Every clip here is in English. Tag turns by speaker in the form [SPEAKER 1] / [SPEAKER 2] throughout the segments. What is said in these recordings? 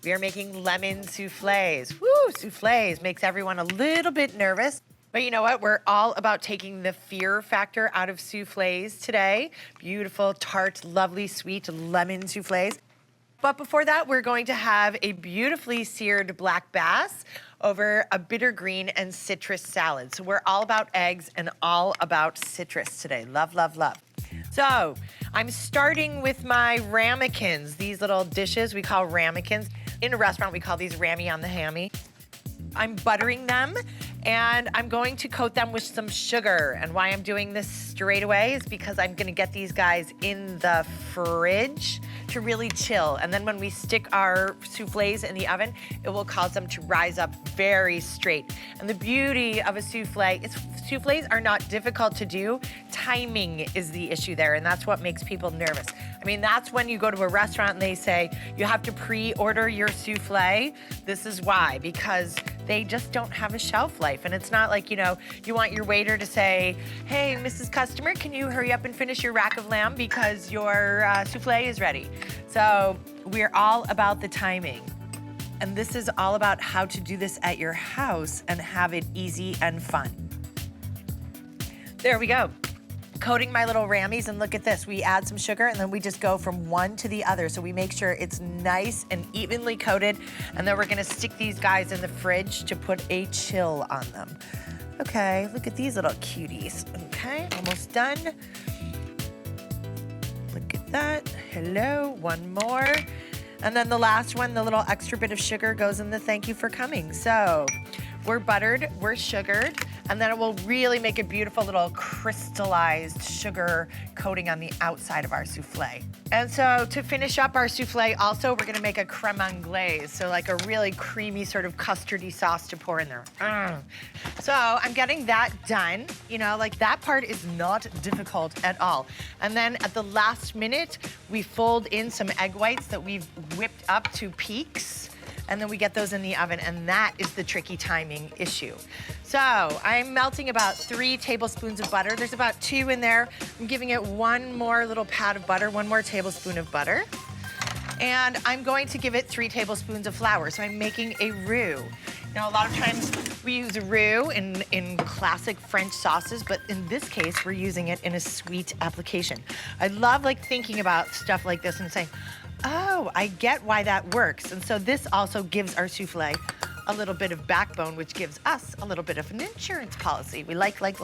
[SPEAKER 1] We are making lemon soufflés. Woo, soufflés makes everyone a little bit nervous. But you know what? We're all about taking the fear factor out of soufflés today. Beautiful, tart, lovely, sweet lemon soufflés. But before that, we're going to have a beautifully seared black bass over a bitter green and citrus salad. So we're all about eggs and all about citrus today. Love, love, love. So I'm starting with my ramekins, these little dishes we call ramekins. In a restaurant, we call these rammy on the hammy. I'm buttering them, and I'm going to coat them with some sugar. And why I'm doing this straight away is because I'm gonna get these guys in the fridge to really chill. And then when we stick our soufflés in the oven, it will cause them to rise up very straight. And the beauty of a soufflé is soufflés are not difficult to do. Timing is the issue there, and that's what makes people nervous. I mean, that's when you go to a restaurant and they say, you have to pre-order your soufflé. This is why, because they just don't have a shelf life. And it's not like, you know, you want your waiter to say, hey, Mrs. Customer, can you hurry up and finish your rack of lamb because your soufflé is ready. So we're all about the timing. And this is all about how to do this at your house and have it easy and fun. There we go. Coating my little rammies, and look at this. We add some sugar and then we just go from one to the other. So we make sure it's nice and evenly coated, and then we're gonna stick these guys in the fridge to put a chill on them. Okay, look at these little cuties. Okay, almost done. Look at that. Hello, one more. And then the last one, the little extra bit of sugar goes in the thank you for coming. So we're buttered, we're sugared, and then it will really make a beautiful little crystallized sugar coating on the outside of our souffle. And so to finish up our souffle also, we're gonna make a creme anglaise, so like a really creamy sort of custardy sauce to pour in there. So I'm getting that done. You know, like that part is not difficult at all. And then at the last minute, we fold in some egg whites that we've whipped up to peaks, and then we get those in the oven, and that is the tricky timing issue. So I'm melting about 3 tablespoons of butter. There's about 2 in there. I'm giving it one more little pat of butter, 1 more tablespoon of butter. And I'm going to give it 3 tablespoons of flour. So I'm making a roux. Now, a lot of times we use roux in classic French sauces, but in this case, we're using it in a sweet application. I love like thinking about stuff like this and saying, oh, I get why that works. And so this also gives our souffle a little bit of backbone, which gives us a little bit of an insurance policy. We like that.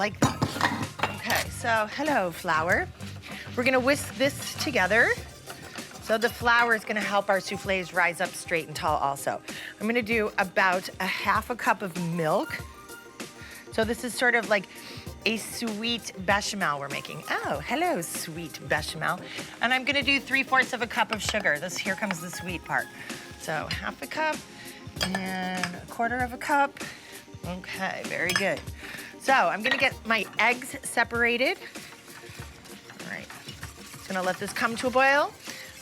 [SPEAKER 1] Okay, so hello, flour. We're gonna whisk this together. So the flour is gonna help our soufflés rise up straight and tall also. I'm gonna do about a half a cup of milk. So this is sort of like a sweet bechamel we're making. Oh, hello, sweet bechamel. And I'm gonna do 3/4 of a cup of sugar. Here comes the sweet part. So half a cup and 1/4 of a cup. Okay, very good. So I'm gonna get my eggs separated. All right, just gonna let this come to a boil.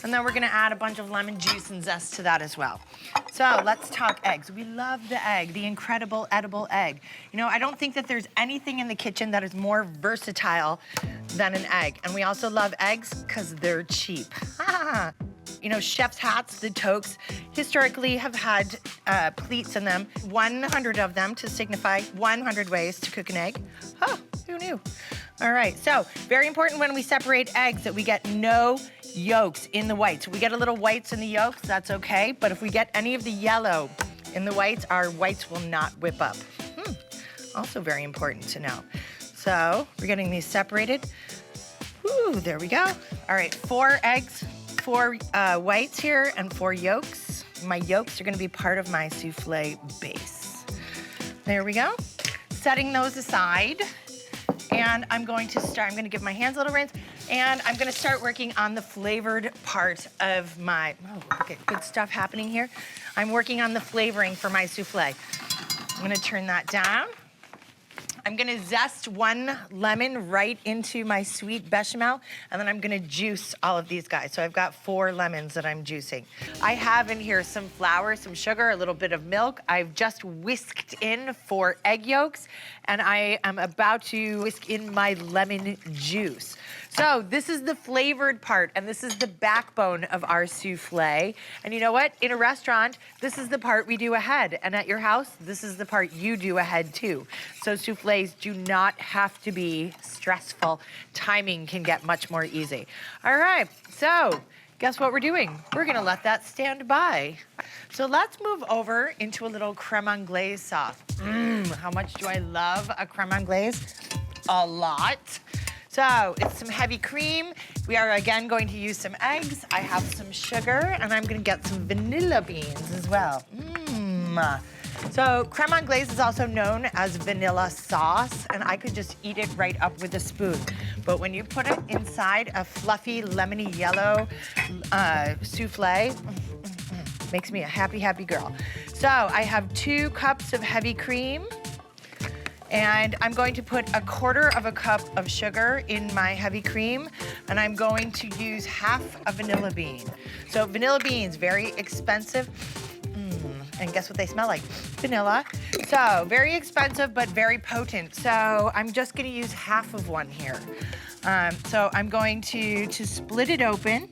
[SPEAKER 1] And then we're gonna add a bunch of lemon juice and zest to that as well. So let's talk eggs. We love the egg, the incredible edible egg. You know, I don't think that there's anything in the kitchen that is more versatile than an egg. And we also love eggs because they're cheap. You know, chef's hats, the toques, historically have had pleats in them, 100 of them to signify 100 ways to cook an egg. Oh, who knew? All right, so very important when we separate eggs that we get no yolks in the whites. We get a little whites in the yolks, that's okay, but if we get any of the yellow in the whites, our whites will not whip up. Also very important to know. So we're getting these separated. Ooh, there we go. All right, 4 eggs, 4 whites here, and 4 yolks. My yolks are gonna be part of my souffle base. There we go. Setting those aside. And I'm gonna give my hands a little rinse, and I'm gonna start working on the flavored part of my, oh, look at good stuff happening here. I'm working on the flavoring for my souffle. I'm gonna turn that down. I'm gonna zest 1 lemon right into my sweet bechamel, and then I'm gonna juice all of these guys. So I've got 4 lemons that I'm juicing. I have in here some flour, some sugar, a little bit of milk. I've just whisked in 4 egg yolks, and I am about to whisk in my lemon juice. So this is the flavored part, and this is the backbone of our souffle. And you know what? In a restaurant, this is the part we do ahead. And at your house, this is the part you do ahead too. So souffles do not have to be stressful. Timing can get much more easy. All right, so guess what we're doing? We're gonna let that stand by. So let's move over into a little creme anglaise sauce. How much do I love a creme anglaise? A lot. So it's some heavy cream. We are again going to use some eggs. I have some sugar, and I'm gonna get some vanilla beans as well. So creme anglaise is also known as vanilla sauce, and I could just eat it right up with a spoon. But when you put it inside a fluffy, lemony yellow souffle, makes me a happy, happy girl. So I have 2 cups of heavy cream, and I'm going to put 1/4 cup of sugar in my heavy cream, and I'm going to use half a vanilla bean. So vanilla beans, very expensive. And guess what they smell like? Vanilla. So very expensive, but very potent. So I'm just gonna use half of one here. So I'm going to split it open,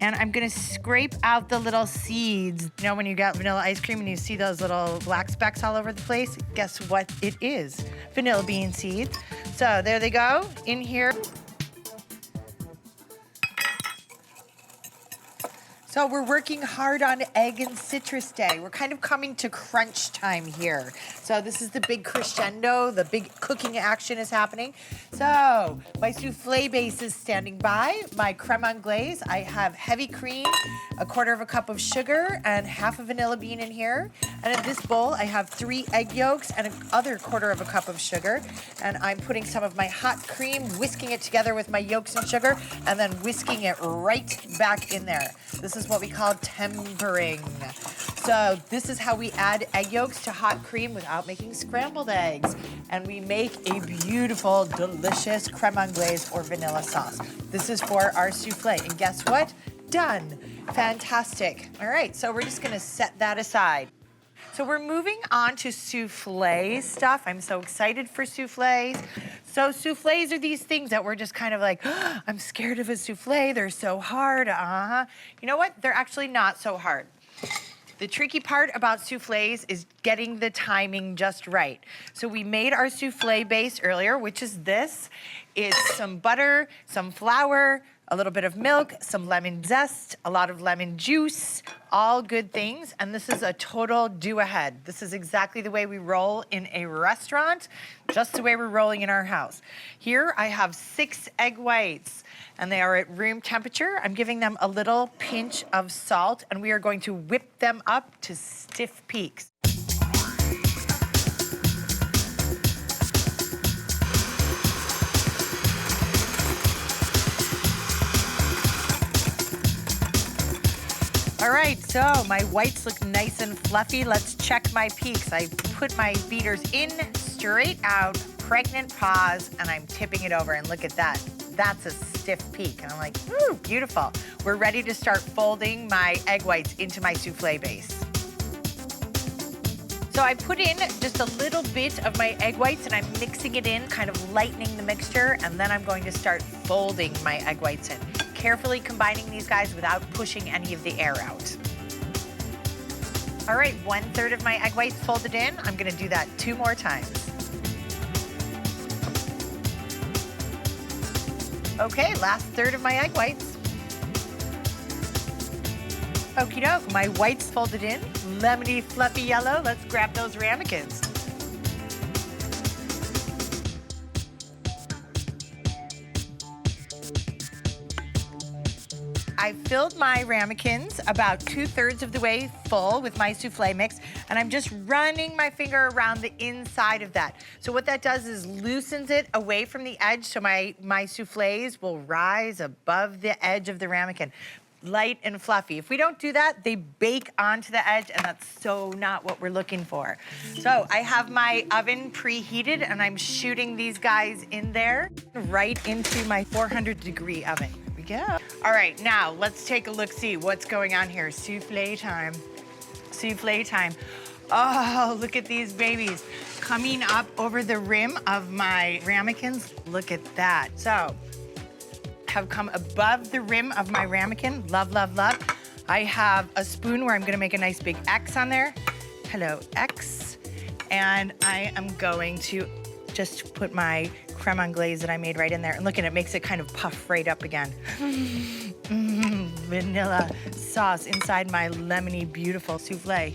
[SPEAKER 1] and I'm gonna scrape out the little seeds. You know when you got vanilla ice cream and you see those little black specks all over the place? Guess what it is? Vanilla bean seeds. So there they go, in here. So we're working hard on egg and citrus day. We're kind of coming to crunch time here. So this is the big crescendo, the big cooking action is happening. So my souffle base is standing by, my creme anglaise. I have heavy cream, 1/4 cup of sugar, and half a vanilla bean in here. And in this bowl, I have 3 egg yolks and another 1/4 cup of sugar. And I'm putting some of my hot cream, whisking it together with my yolks and sugar, and then whisking it right back in there. This is what we call tempering. So this is how we add egg yolks to hot cream without making scrambled eggs. And we make a beautiful, delicious creme anglaise or vanilla sauce. This is for our souffle. And guess what? Done. Fantastic. All right, so we're just gonna set that aside. So we're moving on to souffle stuff. I'm so excited for souffles. So souffles are these things that we're just kind of like, oh, I'm scared of a souffle, they're so hard, You know what? They're actually not so hard. The tricky part about souffles is getting the timing just right. So we made our souffle base earlier, which is this. It's some butter, some flour, a little bit of milk, some lemon zest, a lot of lemon juice, all good things. And this is a total do-ahead. This is exactly the way we roll in a restaurant, just the way we're rolling in our house. Here I have 6 egg whites, and they are at room temperature. I'm giving them a little pinch of salt, and we are going to whip them up to stiff peaks. All right, so my whites look nice and fluffy. Let's check my peaks. I put my beaters in, straight out, pregnant pause, and I'm tipping it over, and look at that. That's a stiff peak. And I'm like, ooh, beautiful. We're ready to start folding my egg whites into my souffle base. So I put in just a little bit of my egg whites, and I'm mixing it in, kind of lightening the mixture, and then I'm going to start folding my egg whites in. Carefully combining these guys without pushing any of the air out. All right, 1/3 of my egg whites folded in. I'm gonna do that 2 more times. Okay, last 1/3 of my egg whites. Okie doke, my whites folded in. Lemony, fluffy yellow. Let's grab those ramekins. I filled my ramekins about 2/3 of the way full with my souffle mix, and I'm just running my finger around the inside of that. So what that does is loosens it away from the edge, so my souffles will rise above the edge of the ramekin. light and fluffy. If we don't do that, they bake onto the edge, and that's so not what we're looking for. So I have my oven preheated, and I'm shooting these guys in there right into my 400-degree oven. Here we go. All right, now let's take a look-see what's going on here. Souffle time. Souffle time. Oh, look at these babies coming up over the rim of my ramekins. Look at that. So, have come above the rim of my ramekin. Love, love, love. I have a spoon where I'm gonna make a nice big X on there. Hello, X. And I am going to just put my creme anglaise that I made right in there. And look at it, makes it kind of puff right up again. Vanilla sauce inside my lemony, beautiful souffle.